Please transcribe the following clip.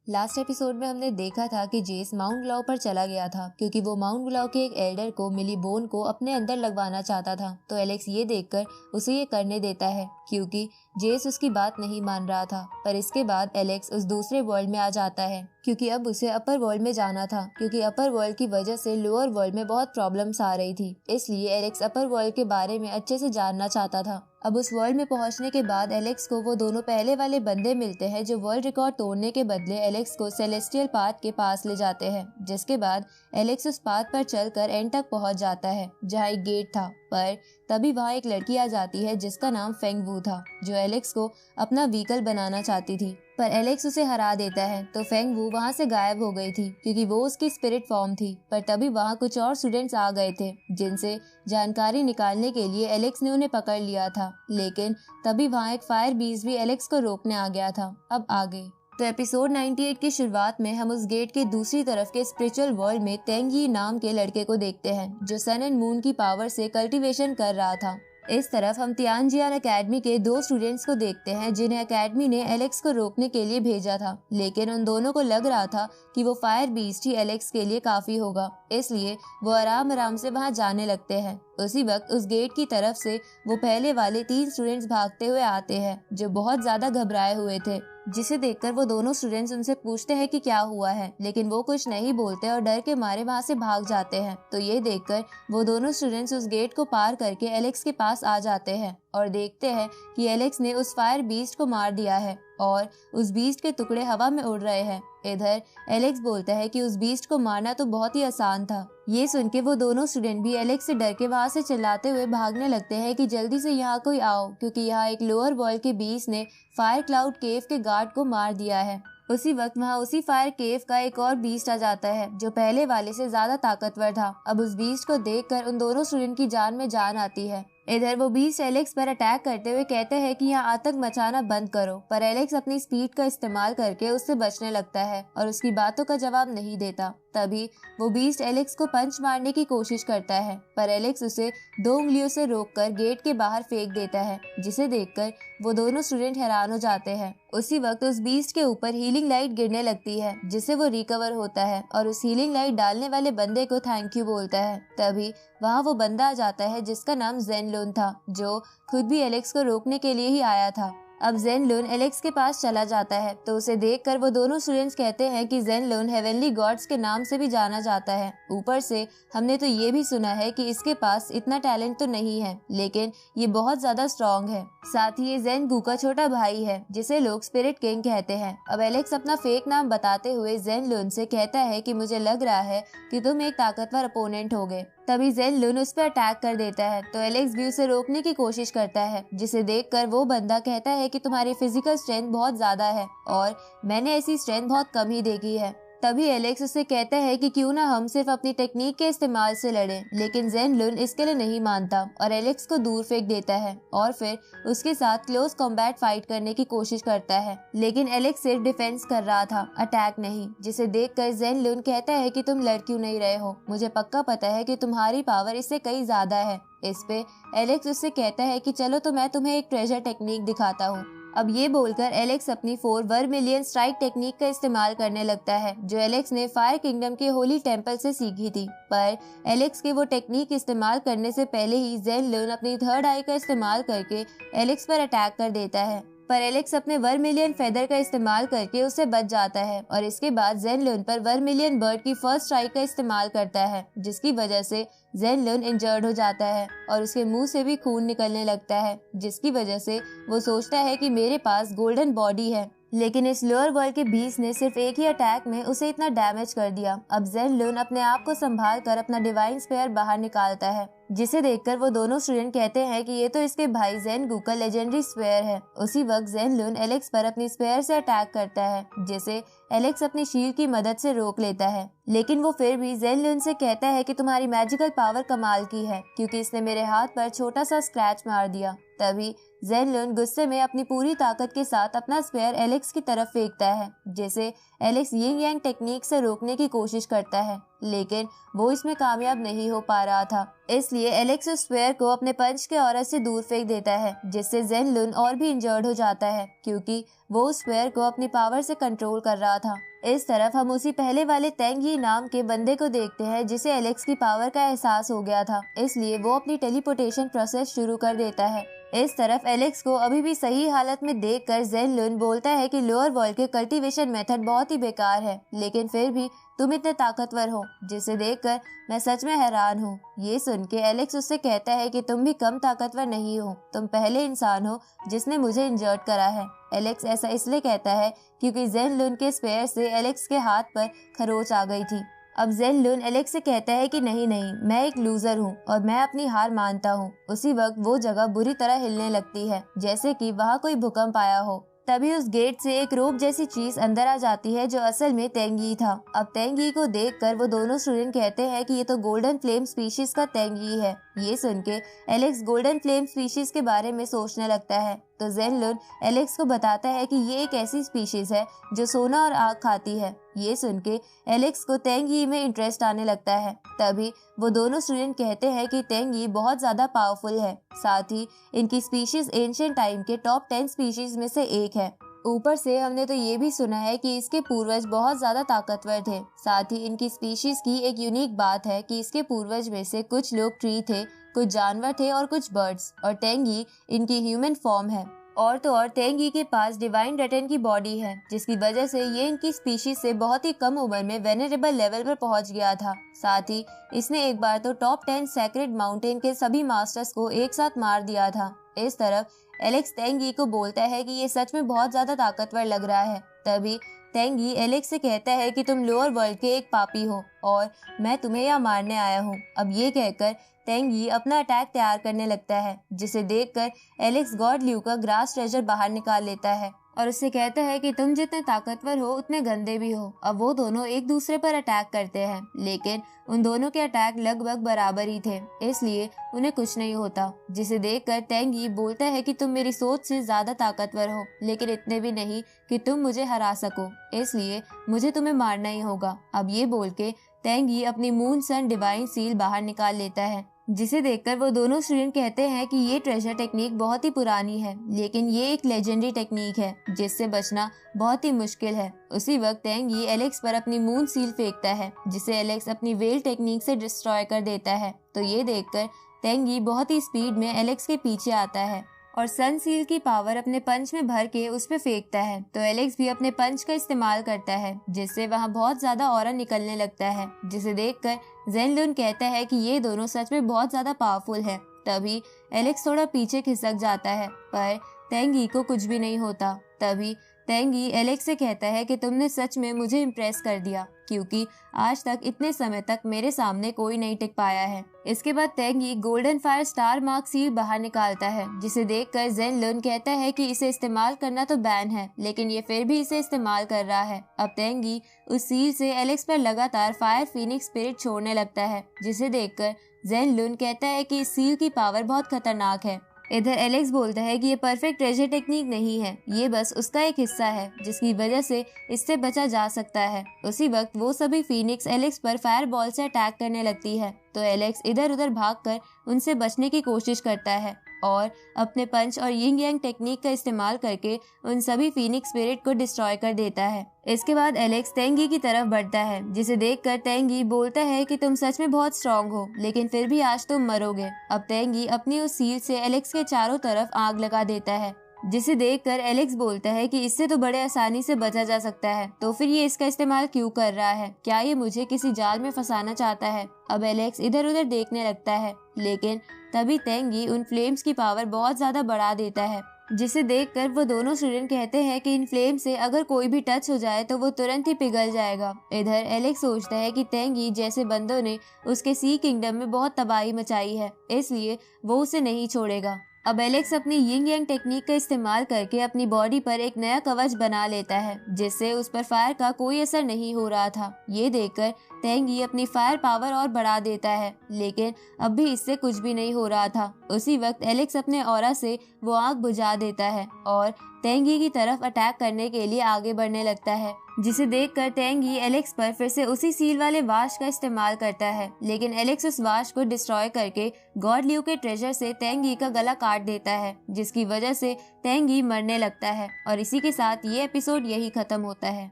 Last episode में हमने देखा था कि जेस माउंट ग्लाउ पर चला गया था क्योंकि वो माउंट ग्लाउ के एक एल्डर को मिली बोन को अपने अंदर लगवाना चाहता था। तो एलेक्स ये देखकर उसे ये करने देता है क्योंकि जेस उसकी बात नहीं मान रहा था। पर इसके बाद एलेक्स उस दूसरे वर्ल्ड में आ जाता है क्योंकि अब उसे अपर वर्ल्ड में जाना था, क्योंकि अपर वर्ल्ड की वजह से लोअर वर्ल्ड में बहुत प्रॉब्लम्स आ रही थी। इसलिए एलेक्स अपर वर्ल्ड के बारे में अच्छे से जानना चाहता था। अब उस वर्ल्ड में पहुंचने के बाद एलेक्स को वो दोनों पहले वाले बंदे मिलते हैं जो वर्ल्ड रिकॉर्ड तोड़ने के बदले एलेक्स को सेलेस्टियल पाथ के पास ले जाते हैं। जिसके बाद एलेक्स उस पाथ पर चलकर एंड तक पहुंच जाता है जहां एक गेट था। पर तभी वहां एक लड़की आ जाती है जिसका नाम फेंग वू था, जो एलेक्स को अपना व्हीकल बनाना चाहती थी। पर एलेक्स उसे हरा देता है तो फेंग वू वहां से गायब हो गई थी क्योंकि वो उसकी स्पिरिट फॉर्म थी। पर तभी वहां कुछ और स्टूडेंट्स आ गए थे जिनसे जानकारी निकालने के लिए एलेक्स ने उन्हें पकड़ लिया था। लेकिन तभी वहां एक फायर बीस्ट भी एलेक्स को रोकने आ गया था। अब आगे तो एपिसोड 98 की शुरुआत में हम उस गेट के दूसरी तरफ के स्पिरिचुअल वर्ल्ड में तेंग यी नाम के लड़के को देखते हैं जो सन एंड मून की पावर से कल्टीवेशन कर रहा था। इस तरफ हम तियानजियान एकेडमी के दो स्टूडेंट्स को देखते हैं जिन्हें एकेडमी ने एलेक्स को रोकने के लिए भेजा था। लेकिन उन दोनों को लग रहा था कि वो फायर बीस्ट ही एलेक्स के लिए काफी होगा, इसलिए वो आराम आराम से वहां जाने लगते हैं। उसी वक्त उस गेट की तरफ से वो पहले वाले 3 स्टूडेंट्स भागते हुए आते हैं जो बहुत ज्यादा घबराए हुए थे, जिसे देखकर वो दोनों स्टूडेंट्स उनसे पूछते हैं कि क्या हुआ है। लेकिन वो कुछ नहीं बोलते और डर के मारे वहां से भाग जाते हैं। तो ये देखकर वो दोनों स्टूडेंट्स उस गेट को पार करके एलेक्स के पास आ जाते हैं और देखते हैं कि एलेक्स ने उस फायर बीस्ट को मार दिया है और उस बीस्ट के टुकड़े हवा में उड़ रहे हैं। इधर एलेक्स बोलता है कि उस बीस्ट को मारना तो बहुत ही आसान था। ये सुन के वो दोनों स्टूडेंट भी एलेक्स से डर के वहां से चिल्लाते हुए भागने लगते हैं कि जल्दी से यहाँ कोई आओ, क्योंकि यहाँ एक लोअर वर्ल्ड के बीस्ट ने फायर क्लाउड केव के गार्ड को मार दिया है। उसी वक्त वहाँ उसी फायर केव का एक और बीस्ट आ जाता है जो पहले वाले से ज्यादा ताकतवर था। अब उस बीस्ट को देखकर उन दोनों स्टूडेंट की जान में जान आती है। इधर वो बीस्ट एलेक्स पर अटैक करते हुए कहते हैं कि यहाँ आतंक मचाना बंद करो, पर एलेक्स अपनी स्पीड का इस्तेमाल करके उससे बचने लगता है और उसकी बातों का जवाब नहीं देता। तभी वो बीस्ट एलेक्स को पंच मारने की कोशिश करता है, पर एलेक्स उसे 2 उंगलियों से रोककर गेट के बाहर फेंक देता है, जिसे देखकर वो दोनों स्टूडेंट हैरान हो जाते हैं। उसी वक्त उस बीस्ट के ऊपर हीलिंग लाइट गिरने लगती है जिससे वो रिकवर होता है और उस हीलिंग लाइट डालने वाले बंदे को थैंक यू बोलता है। तभी वहाँ वो बंदा आ जाता है जिसका नाम जेन लुन था, जो खुद भी एलेक्स को रोकने के लिए ही आया था। अब जेन लुन एलेक्स के पास चला जाता है तो उसे देखकर वो दोनों स्टूडेंट्स कहते हैं कि जेन लुन हेवनली गॉड्स के नाम से भी जाना जाता है। ऊपर से हमने तो ये भी सुना है कि इसके पास इतना टैलेंट तो नहीं है, लेकिन ये बहुत ज्यादा स्ट्रॉन्ग है। साथ ही ये जेन गू का छोटा भाई है जिसे लोग स्पिरिट किंग कहते हैं। अब एलेक्स अपना फेक नाम बताते हुए जेन लुन से कहता है कि मुझे लग रहा है कि तुम एक ताकतवर अपोनेंट होगे। तभी जेन लुन उस पर अटैक कर देता है तो एलेक्स भी उसे रोकने की कोशिश करता है, जिसे देखकर वो बंदा कहता है कि तुम्हारी फिजिकल स्ट्रेंथ बहुत ज्यादा है और मैंने ऐसी स्ट्रेंथ बहुत कम ही देखी है। तभी एलेक्स उसे कहता है कि क्यों ना हम सिर्फ अपनी टेक्निक के इस्तेमाल से लड़ें, लेकिन जेन लुन इसके लिए नहीं मानता और एलेक्स को दूर फेंक देता है और फिर उसके साथ क्लोज कॉम्बैट फाइट करने की कोशिश करता है। लेकिन एलेक्स सिर्फ डिफेंस कर रहा था, अटैक नहीं, जिसे देखकर जेन लुन कहता है कि तुम लड़ क्यों नहीं रहे हो, मुझे पक्का पता है कि तुम्हारी पावर इससे कई ज्यादा है। इस पे एलेक्स उससे कहता है कि चलो तो मैं तुम्हें एक ट्रेजर टेक्निक दिखाता हूँ। अब ये बोलकर एलेक्स अपनी 4 वर्मिलियन स्ट्राइक टेक्निक का इस्तेमाल करने लगता है जो एलेक्स ने फायर किंगडम के होली टेम्पल से सीखी थी। पर एलेक्स के वो टेक्निक इस्तेमाल करने से पहले ही जेन लुन अपनी थर्ड आई का इस्तेमाल करके एलेक्स पर अटैक कर देता है, पर एलेक्स अपने वर्मिलियन फेदर का इस्तेमाल करके उससे बच जाता है और इसके बाद जेन लुन पर वर्मिलियन बर्ड की फर्स्ट स्ट्राइक का इस्तेमाल करता है, जिसकी वजह से जेन लुन इंजर्ड हो जाता है और उसके मुंह से भी खून निकलने लगता है, जिसकी वजह से वो सोचता है कि मेरे पास गोल्डन बॉडी है। लेकिन इस लोअर वर्ल्ड के बीस्ट ने सिर्फ एक ही अटैक में उसे इतना डैमेज कर दिया। अब जेन लुन अपने आप को संभाल कर अपना डिवाइन स्पेयर बाहर निकालता है, जिसे देखकर वो दोनों स्टूडेंट कहते हैं कि ये तो इसके भाई जेन गू का लेजेंडरी स्पेयर है। उसी वक्त जेन लुन एलेक्स पर अपनी स्पेयर से अटैक करता है, जिसे एलेक्स अपनी शील्ड की मदद से रोक लेता है। लेकिन वो फिर भी जेन लुन से कहता है कि तुम्हारी मैजिकल पावर कमाल की है, क्योंकि इसने मेरे हाथ पर छोटा सा स्क्रैच मार दिया। तभी जेन लुन गुस्से में अपनी पूरी ताकत के साथ अपना स्पेयर एलेक्स की तरफ फेंकता है, जिसे एलेक्स यिंग यांग टेक्निक से रोकने की कोशिश करता है, लेकिन वो इसमें कामयाब नहीं हो पा रहा था। इसलिए एलेक्स उस स्पेयर को अपने पंच के औरत से दूर फेंक देता है, जिससे जेन लुन और भी इंजर्ड हो जाता है, क्योंकि वो उस स्पेयर को अपनी पावर से कंट्रोल कर रहा था। इस तरफ हम उसी पहले वाले तेंग यी नाम के बंदे को देखते हैं जिसे एलेक्स की पावर का एहसास हो गया था, इसलिए वो अपनी टेलीपोर्टेशन प्रोसेस शुरू कर देता है। इस तरफ एलेक्स को अभी भी सही हालत में देखकर ज़ेन लुन बोलता है कि लोअर वर्ल्ड के कल्टीवेशन मेथड बहुत ही बेकार है, लेकिन फिर भी तुम इतने ताकतवर हो, जिसे देखकर मैं सच में हैरान हूँ। ये सुन के एलेक्स उससे कहता है कि तुम भी कम ताकतवर नहीं हो, तुम पहले इंसान हो जिसने मुझे इंजर्ड करा है। एलेक्स ऐसा इसलिए कहता है क्योंकि ज़ेन लुन के स्पेयर से एलेक्स के हाथ पर खरोच आ गई थी। अब ज़ेन लुन एलेक्स से कहता है कि नहीं, मैं एक लूजर हूँ और मैं अपनी हार मानता हूँ। उसी वक्त वो जगह बुरी तरह हिलने लगती है, जैसे कि वहाँ कोई भूकंप आया हो। तभी उस गेट से एक रोप जैसी चीज अंदर आ जाती है जो असल में तेंग यी था। अब तेंग यी को देखकर वो दोनों स्टूडेंट कहते हैं कि ये तो गोल्डन फ्लेम स्पीशीज का तेंग यी है। ये सुन के एलेक्स गोल्डन फ्लेम स्पीशीज के बारे में सोचने लगता है, तो ज़ेन लुन एलेक्स को बताता है कि ये एक ऐसी स्पीशीज है जो सोना और आग खाती है। ये सुन के एलेक्स को तेंग यी में इंटरेस्ट आने लगता है। तभी वो दोनों स्टूडेंट कहते हैं कि तेंग यी बहुत ज्यादा पावरफुल है, साथ ही इनकी स्पीशीज एंशिएंट टाइम के टॉप 10 स्पीशीज में से एक है। ऊपर से हमने तो ये भी सुना है कि इसके पूर्वज बहुत ज्यादा ताकतवर थे। साथ ही इनकी स्पीशीज की एक यूनिक बात है कि इसके पूर्वज में से कुछ लोग ट्री थे, कुछ जानवर थे और कुछ बर्ड्स, और तेंग यी इनकी ह्यूमन फॉर्म है। और तो और तेंग यी के पास डिवाइन रटन की बॉडी है, जिसकी वजह से ये इनकी स्पीशीज से बहुत ही कम उम्र में वेनरेबल लेवल पर पहुंच गया था। साथ ही इसने एक बार तो टॉप 10 सैक्रेड माउंटेन के सभी मास्टर्स को एक साथ मार दिया था। इस तरफ एलेक्स तेंग यी को बोलता है कि ये सच में बहुत ज्यादा ताकतवर लग रहा है। तभी तेंग यी एलेक्स से कहता है कि तुम लोअर वर्ल्ड के एक पापी हो और मैं तुम्हें यहाँ मारने आया हूँ। अब ये कहकर तेंग यी अपना अटैक तैयार करने लगता है, जिसे देखकर एलेक्स गॉड ल्यू का ग्रास ट्रेजर बाहर निकाल लेता है और उससे कहता है कि तुम जितने ताकतवर हो उतने गंदे भी हो। अब वो दोनों एक दूसरे पर अटैक करते हैं, लेकिन उन दोनों के अटैक लगभग बराबर ही थे, इसलिए उन्हें कुछ नहीं होता। जिसे देखकर तेंग यी बोलता है कि तुम मेरी सोच से ज्यादा ताकतवर हो, लेकिन इतने भी नहीं कि तुम मुझे हरा सको, इसलिए मुझे तुम्हें मारना ही होगा। अब ये बोल के तेंग यी अपनी मून सन डिवाइन सील बाहर निकाल लेता है, जिसे देखकर वो दोनों स्टूडेंट कहते हैं कि ये ट्रेजर टेक्निक बहुत ही पुरानी है, लेकिन ये एक लेजेंडरी टेक्निक है जिससे बचना बहुत ही मुश्किल है। उसी वक्त तेंग यी एलेक्स पर अपनी मून सील फेंकता है, जिसे एलेक्स अपनी वेल टेक्निक से डिस्ट्रॉय कर देता है। तो ये देखकर तेंग यी बहुत ही स्पीड में एलेक्स के पीछे आता है और सन सील की पावर अपने पंच में भर के उस पे फेंकता है। तो एलेक्स भी अपने पंच का इस्तेमाल करता है, जिससे वहाँ बहुत ज्यादा ऑरा निकलने लगता है, जिसे देखकर ज़ेन लुन कहता है कि ये दोनों सच में बहुत ज्यादा पावरफुल है। तभी एलेक्स थोड़ा पीछे खिसक जाता है, पर तेंग यी को कुछ भी नहीं होता। तभी तेंग यी एलेक्स से कहता है कि तुमने सच में मुझे इम्प्रेस कर दिया, क्योंकि आज तक इतने समय तक मेरे सामने कोई नहीं टिक पाया है। इसके बाद तेंग यी golden fire star mark seal बाहर निकालता है, जिसे देखकर ज़ेन लुन कहता है कि इसे इस्तेमाल करना तो बैन है, लेकिन ये फिर भी इसे इस्तेमाल कर रहा है। अब तेंग यी उस सील से एलेक्स पर लगातार फायर फीनिक्स स्पिरिट छोड़ने लगता है, जिसे देखकर ज़ेन लुन कहता है कि इस सील की पावर बहुत खतरनाक है। इधर एलेक्स बोलता है कि ये परफेक्ट ट्रेजर टेक्निक नहीं है, ये बस उसका एक हिस्सा है जिसकी वजह से इससे बचा जा सकता है। उसी वक्त वो सभी फीनिक्स एलेक्स पर फायर बॉल से अटैक करने लगती है, तो एलेक्स इधर उधर भागकर उनसे बचने की कोशिश करता है और अपने पंच और यिंग यांग टेक्निक का इस्तेमाल करके उन सभी फीनिक्स स्पिरिट को डिस्ट्रॉय कर देता है। इसके बाद एलेक्स तेंग यी की तरफ बढ़ता है, जिसे देखकर तेंग यी बोलता है कि तुम सच में बहुत स्ट्रांग हो, लेकिन फिर भी आज तुम मरोगे। अब तेंग यी अपनी उस सील से एलेक्स के चारों तरफ आग लगा देता है, जिसे देखकर एलेक्स बोलता है कि इससे तो बड़े आसानी से बचा जा सकता है, तो फिर ये इसका इस्तेमाल क्यों कर रहा है? क्या ये मुझे किसी जाल में फंसाना चाहता है? अब एलेक्स इधर उधर देखने लगता है, लेकिन तभी तेंग यी उन फ्लेम्स की पावर बहुत ज्यादा बढ़ा देता है, जिसे देखकर वो दोनों स्टूडेंट कहते हैं कि इन फ्लेम से अगर कोई भी टच हो जाए तो वो तुरंत ही पिघल जाएगा। इधर एलेक्स सोचता है कि तेंग यी जैसे बंदों ने उसके सी किंगडम में बहुत तबाही मचाई है, इसलिए वो उसे नहीं छोड़ेगा। अब एलेक्स अपनी यिंग यांग टेक्निक का इस्तेमाल करके अपनी बॉडी पर एक नया कवच बना लेता है, जिससे उस पर फायर का कोई असर नहीं हो रहा था। ये देखकर तेंग यी अपनी फायर पावर और बढ़ा देता है, लेकिन अब भी इससे कुछ भी नहीं हो रहा था। उसी वक्त एलेक्स अपने ऑरा से वो आग बुझा देता है और तेंग यी की तरफ अटैक करने के लिए आगे बढ़ने लगता है, जिसे देखकर तेंग यी एलेक्स पर फिर से उसी सील वाले वाश का इस्तेमाल करता है, लेकिन एलेक्स उस वाश को डिस्ट्रॉय करके गॉड ल्यू के ट्रेजर से तेंग यी का गला काट देता है, जिसकी वजह से तेंग यी मरने लगता है। और इसी के साथ ये एपिसोड यही खत्म होता है।